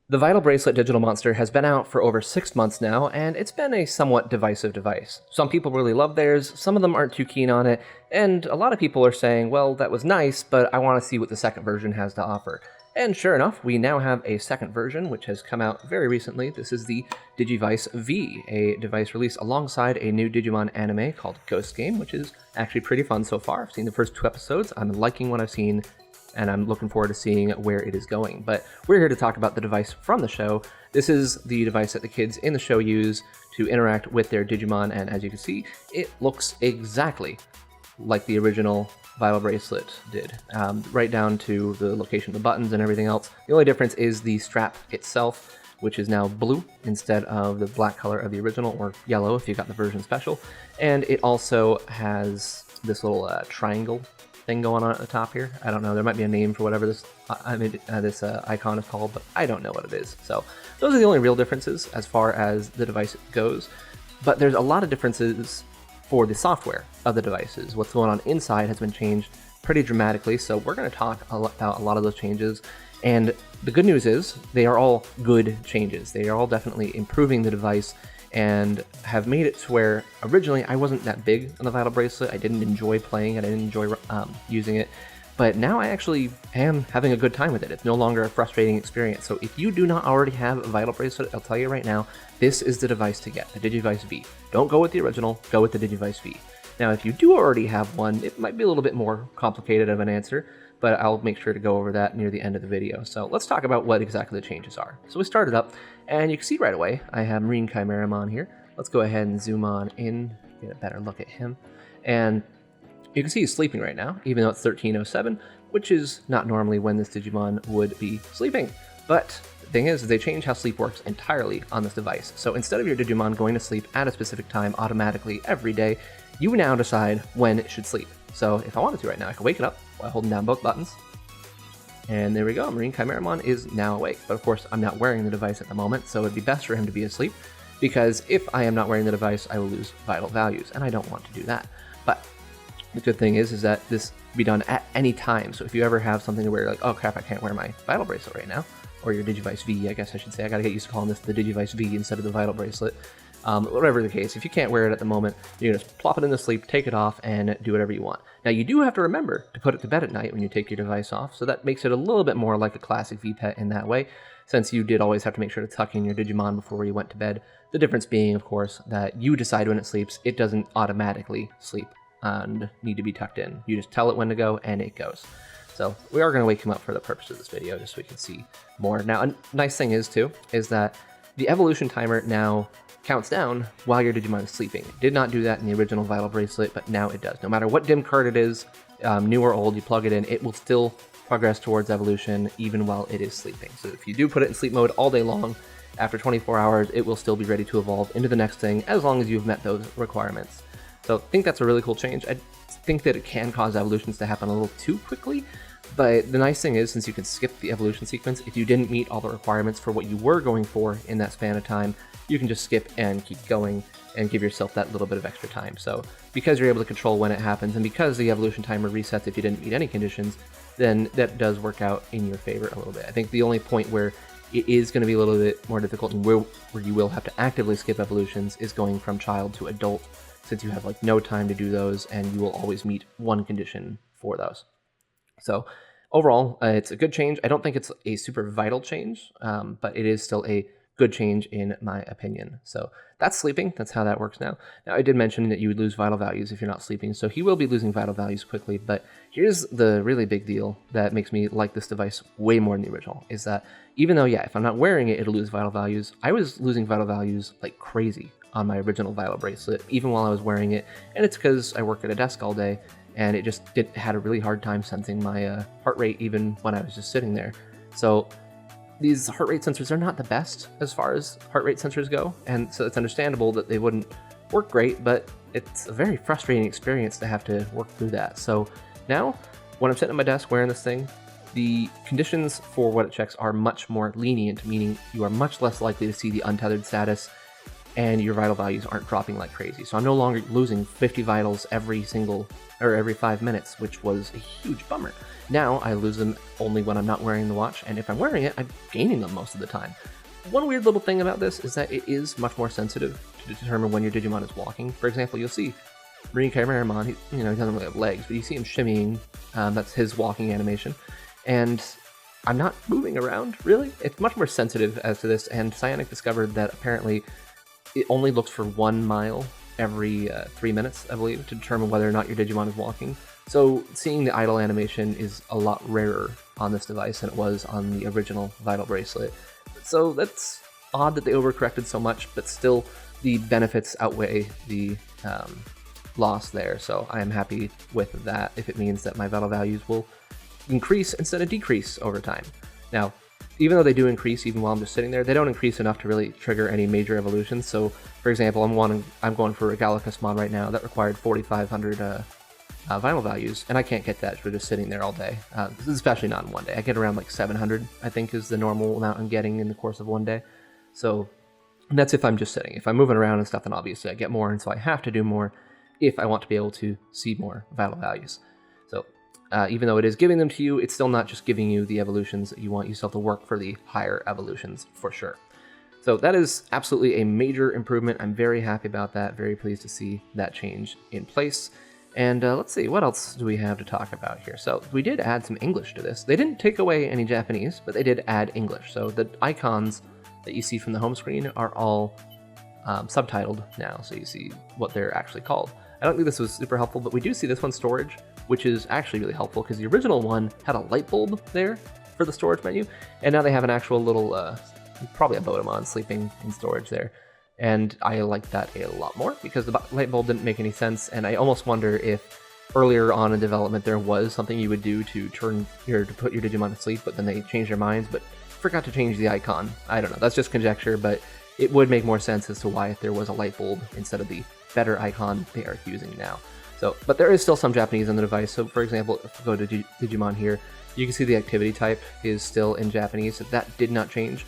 The Vital Bracelet Digital Monster has been out for over 6 months now, and it's been a somewhat divisive device. Some people really love theirs, some of them aren't too keen on it, and a lot of people are saying, well, that was nice, but I want to see what the second version has to offer. And sure enough, we now have a second version, which has come out very recently. This is the Digivice V, a device released alongside a new Digimon anime called Ghost Game, which is actually pretty fun so far. I've seen the first 2 episodes, I'm liking what I've seen, and I'm looking forward to seeing where it is going. But we're here to talk about the device from the show. This is the device that the kids in the show use to interact with their Digimon, and as you can see, it looks exactly like the original Vital Bracelet did, right down to the location of the buttons and everything else. The only difference is the strap itself, which is now blue instead of the black color of the original, or yellow if you got the version special. And it also has this little triangle thing going on at the top here. I don't know, there might be a name for whatever this icon is called, but I don't know what it is. So those are the only real differences as far as the device goes. But there's a lot of differences for the software of the devices. What's going on inside has been changed pretty dramatically, so we're going to talk about a lot of those changes. And the good news is they are all good changes. They are all definitely improving the device and have made it to where originally I wasn't that big on the Vital Bracelet. I didn't enjoy playing it, I didn't enjoy using it, but now I actually am having a good time with it. It's no longer a frustrating experience. So if you do not already have a Vital Bracelet, I'll tell you right now, this is the device to get, the Digivice V. Don't go with the original, go with the Digivice V. Now if you do already have one, it might be a little bit more complicated of an answer, but I'll make sure to go over that near the end of the video. So let's talk about what exactly the changes are. So we started up, and you can see right away, I have Marine Chimeramon here. Let's go ahead and zoom on in, get a better look at him. And you can see he's sleeping right now, even though it's 13:07, which is not normally when this Digimon would be sleeping. But the thing is, they change how sleep works entirely on this device. So instead of your Digimon going to sleep at a specific time automatically every day, you now decide when it should sleep. So if I wanted to right now, I could wake it up while holding down both buttons. And there we go, Marine Chimeramon is now awake. But of course, I'm not wearing the device at the moment, so it'd be best for him to be asleep, because if I am not wearing the device, I will lose vital values, and I don't want to do that. But the good thing is that this can be done at any time. So if you ever have something to wear, like, oh crap, I can't wear my Vital Bracelet right now, or your Digivice V, I guess I should say. I gotta get used to calling this the Digivice V instead of the Vital Bracelet. Whatever the case, if you can't wear it at the moment, you can just plop it in the sleep, take it off, and do whatever you want. Now you do have to remember to put it to bed at night when you take your device off, so that makes it a little bit more like a classic V-Pet in that way, since you did always have to make sure to tuck in your Digimon before you went to bed. The difference being, of course, that you decide when it sleeps, it doesn't automatically sleep and need to be tucked in. You just tell it when to go, and it goes. So we are going to wake him up for the purpose of this video, just so we can see more. Now, a nice thing is, too, is that the evolution timer now counts down while your Digimon is sleeping. It did not do that in the original Vital Bracelet, but now it does. No matter what dim card it is, new or old, you plug it in, it will still progress towards evolution even while it is sleeping. So if you do put it in sleep mode all day long, after 24 hours, it will still be ready to evolve into the next thing, as long as you've met those requirements. So I think that's a really cool change. I think that it can cause evolutions to happen a little too quickly, but the nice thing is, since you can skip the evolution sequence, if you didn't meet all the requirements for what you were going for in that span of time, you can just skip and keep going and give yourself that little bit of extra time. So because you're able to control when it happens, and because the evolution timer resets if you didn't meet any conditions, then that does work out in your favor a little bit. I think the only point where it is going to be a little bit more difficult and where you will have to actively skip evolutions is going from child to adult, since you have like no time to do those and you will always meet one condition for those. So overall, it's a good change. I don't think it's a super vital change, but it is still a good change in my opinion. So that's sleeping. That's how that works now. Now, I did mention that you would lose vital values if you're not sleeping, so he will be losing vital values quickly, but here's the really big deal that makes me like this device way more than the original, is that even though, yeah, if I'm not wearing it, it'll lose vital values, I was losing vital values like crazy on my original Vital Bracelet, even while I was wearing it, and it's because I work at a desk all day, and it just had a really hard time sensing my heart rate even when I was just sitting there. So these heart rate sensors are not the best as far as heart rate sensors go, and so it's understandable that they wouldn't work great, but it's a very frustrating experience to have to work through that. So now, when I'm sitting at my desk wearing this thing, the conditions for what it checks are much more lenient, meaning you are much less likely to see the untethered status, and your vital values aren't dropping like crazy. So I'm no longer losing 50 vitals every 5 minutes, which was a huge bummer. Now I lose them only when I'm not wearing the watch, and if I'm wearing it, I'm gaining them most of the time. One weird little thing about this is that it is much more sensitive to determine when your Digimon is walking. For example, you'll see Marine Chimeramon, he doesn't really have legs, but you see him shimmying. That's his walking animation. And I'm not moving around, really. It's much more sensitive as to this, and Cyanic discovered that apparently it only looks for 1 mile every 3 minutes, I believe, to determine whether or not your Digimon is walking. So seeing the idle animation is a lot rarer on this device than it was on the original Vital Bracelet. So that's odd that they overcorrected so much, but still the benefits outweigh the loss there. So I am happy with that if it means that my vital values will increase instead of decrease over time. Now, even though they do increase even while I'm just sitting there, they don't increase enough to really trigger any major evolutions. So, for example, I'm going for a Gallicusmon right now that required 4,500 vital values, and I can't get that for just sitting there all day, especially not in one day. I get around like 700, I think, is the normal amount I'm getting in the course of one day. So that's if I'm just sitting. If I'm moving around and stuff, then obviously I get more, and so I have to do more if I want to be able to see more vital values. So even though it is giving them to you, it's still not just giving you the evolutions that you want. You still have to work for the higher evolutions for sure. So that is absolutely a major improvement. I'm very happy about that. Very pleased to see that change in place. And let's see, what else do we have to talk about here? So we did add some English to this. They didn't take away any Japanese, but they did add English. So the icons that you see from the home screen are all subtitled now, so you see what they're actually called. I don't think this was super helpful, but we do see this one's storage, which is actually really helpful because the original one had a light bulb there for the storage menu, and now they have an actual little, probably a Botamon sleeping in storage there. And I like that a lot more because the light bulb didn't make any sense, and I almost wonder if earlier on in development there was something you would do to put your Digimon to sleep, but then they changed their minds, but forgot to change the icon. I don't know, that's just conjecture, but it would make more sense as to why if there was a light bulb instead of the better icon they are using now. So, but there is still some Japanese on the device. So for example, if we go to Digimon here, you can see the activity type is still in Japanese, so that did not change.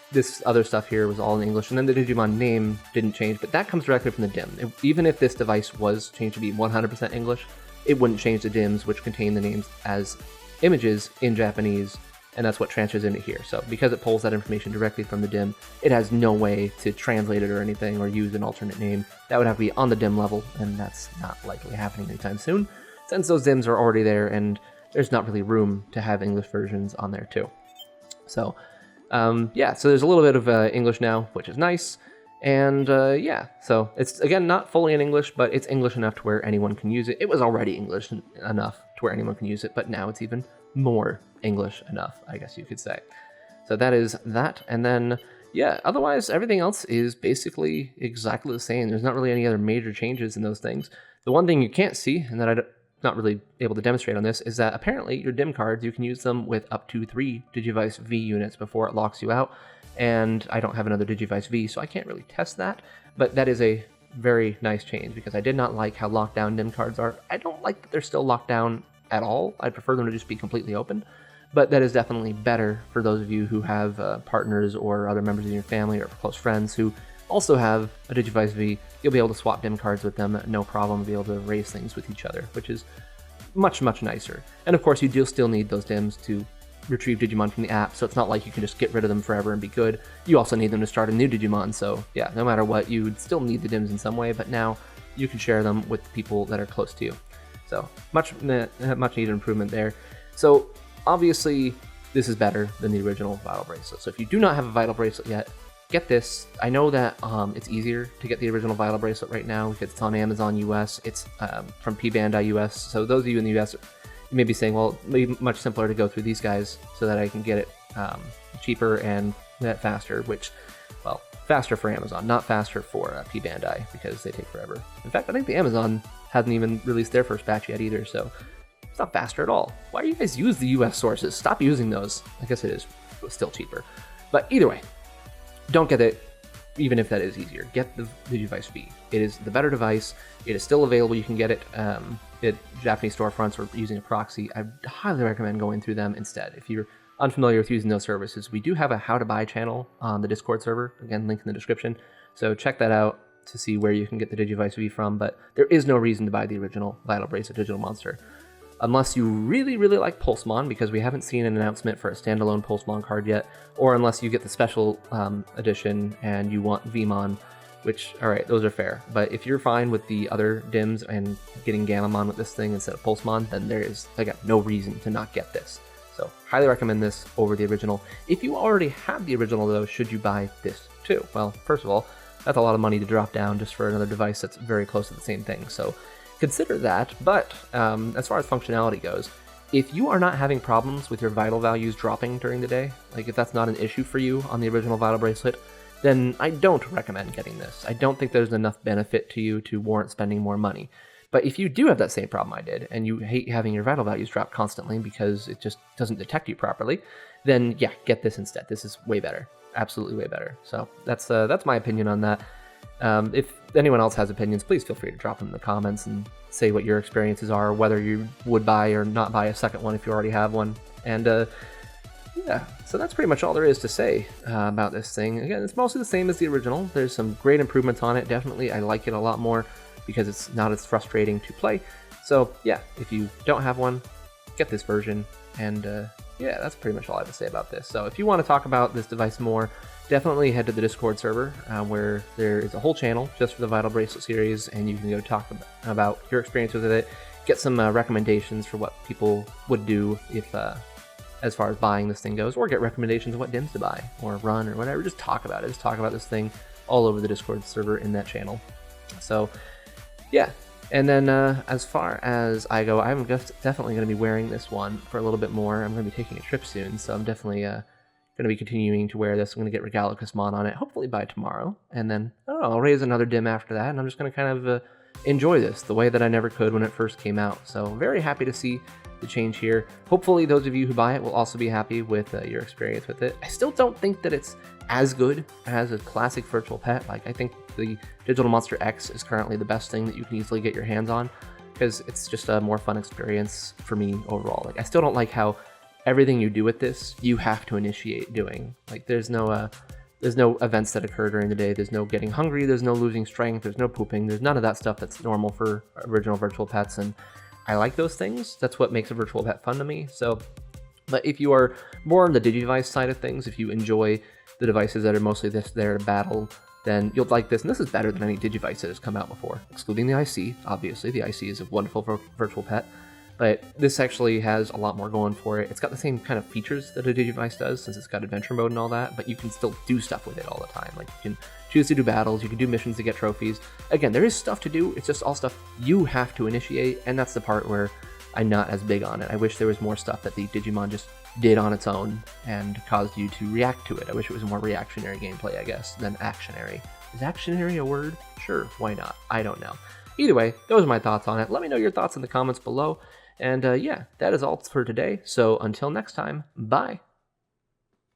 This other stuff here was all in English, and then the Digimon name didn't change, but that comes directly from the DIM. Even if this device was changed to be 100% English, it wouldn't change the DIMs, which contain the names as images in Japanese, and that's what transfers into here. So because it pulls that information directly from the DIM, it has no way to translate it or anything or use an alternate name. That would have to be on the DIM level, and that's not likely happening anytime soon, since those DIMs are already there, and there's not really room to have English versions on there too. So yeah, so there's a little bit of English now, which is nice, and yeah, so it's, again, not fully in English, but it's English enough to where anyone can use it. It was already English enough to where anyone can use it, but now it's even more English enough, I guess you could say. So that is that, and then, yeah, otherwise, everything else is basically exactly the same. There's not really any other major changes in those things. The one thing you can't see, and that I'm not really able to demonstrate on this, is that apparently your DIM cards, you can use them with up to 3 Digivice V units before it locks you out, and I don't have another Digivice V, so I can't really test that, but that is a very nice change, because I did not like how locked down DIM cards are. I don't like that they're still locked down at all. I'd prefer them to just be completely open, but that is definitely better for those of you who have partners or other members of your family or close friends who also have a Digivice V. You'll be able to swap DIM cards with them, no problem, be able to raise things with each other, which is much, much nicer. And of course, you do still need those DIMs to retrieve Digimon from the app, so it's not like you can just get rid of them forever and be good. You also need them to start a new Digimon, so yeah, no matter what, you would still need the DIMs in some way, but now you can share them with people that are close to you. So much needed improvement there. So obviously, this is better than the original Vital Bracelet. So if you do not have a Vital Bracelet yet, get this. I know that it's easier to get the original Vital Bracelet right now because it's on Amazon US. It's from pband.us. So those of you in the US, you may be saying, well, it may be much simpler to go through these guys so that I can get it cheaper and faster, which, well, faster for Amazon, not faster for pband.i because they take forever. In fact, I think the Amazon hasn't even released their first batch yet either, so it's not faster at all. Why do you guys use the US sources? Stop using those. I guess it is still cheaper. But either way, don't get it, even if that is easier. Get the Digivice V. It is the better device. It is still available. You can get it at Japanese storefronts or using a proxy. I highly recommend going through them instead. If you're unfamiliar with using those services, we do have a how to buy channel on the Discord server. Again, link in the description. So check that out to see where you can get the Digivice V from, but there is no reason to buy the original Vital Bracelet Digital Monster. Unless you really, really like Pulsemon, because we haven't seen an announcement for a standalone Pulsemon card yet, or unless you get the special edition and you want Vmon, which, alright, those are fair. But if you're fine with the other DIMs and getting Gamamon with this thing instead of Pulsemon, then there is, again, no reason to not get this. So, highly recommend this over the original. If you already have the original, though, should you buy this too? Well, first of all, that's a lot of money to drop down just for another device that's very close to the same thing. So, consider that. But as far as functionality goes, if you are not having problems with your vital values dropping during the day, like if that's not an issue for you on the original Vital Bracelet, then I don't recommend getting this. I don't think there's enough benefit to you to warrant spending more money. But if you do have that same problem I did, and you hate having your vital values drop constantly because it just doesn't detect you properly, then yeah, get this instead. This is way better. Absolutely way better. So that's my opinion on that. If anyone else has opinions, please feel free to drop them in the comments and say what your experiences are, whether you would buy or not buy a second one if you already have one. And yeah, so that's pretty much all there is to say about this thing. Again, it's mostly the same as the original. There's some great improvements on it. Definitely, I like it a lot more because it's not as frustrating to play. So yeah, if you don't have one, get this version. And yeah, that's pretty much all I have to say about this. So if you want to talk about this device more, definitely head to the Discord server where there is a whole channel just for the Vital Bracelet series, and you can go talk about your experience with it, get some recommendations for what people would do if as far as buying this thing goes, or get recommendations of what DIMs to buy or run or whatever. Just talk about it. Just talk about this thing all over the Discord server in that channel. So yeah. And then as far as I go, I'm definitely going to be wearing this one for a little bit more. I'm going to be taking a trip soon, so I'm definitely going to be continuing to wear this. I'm going to get Regalicusmon on it, hopefully by tomorrow. And then, I don't know, I'll raise another DIM after that, and I'm just going to kind of enjoy this the way that I never could when it first came out. So very happy to see the change here. Hopefully those of you who buy it will also be happy with your experience with it. I still don't think that it's as good as a classic virtual pet. Like, I think the Digital Monster X is currently the best thing that you can easily get your hands on, because it's just a more fun experience for me overall. Like, I still don't like how everything you do with this, you have to initiate doing. Like, there's no events that occur during the day. There's no getting hungry. There's no losing strength. There's no pooping. There's none of that stuff that's normal for original virtual pets, and I like those things. That's what makes a virtual pet fun to me. So, but if you are more on the Digivice side of things, if you enjoy the devices that are mostly there to battle, then you'll like this. And this is better than any Digivice that has come out before, excluding the IC. Obviously, the IC is a wonderful virtual pet, but this actually has a lot more going for it. It's got the same kind of features that a Digivice does, since it's got adventure mode and all that, but you can still do stuff with it all the time. Like, you can choose to do battles, you can do missions to get trophies. Again, there is stuff to do, it's just all stuff you have to initiate, and that's the part where I'm not as big on it. I wish there was more stuff that the Digimon just did on its own and caused you to react to it. I wish it was more reactionary gameplay, I guess, than actionary. Is actionary a word? Sure, why not? I don't know. Either way, those are my thoughts on it. Let me know your thoughts in the comments below. And yeah, that is all for today. So until next time, bye.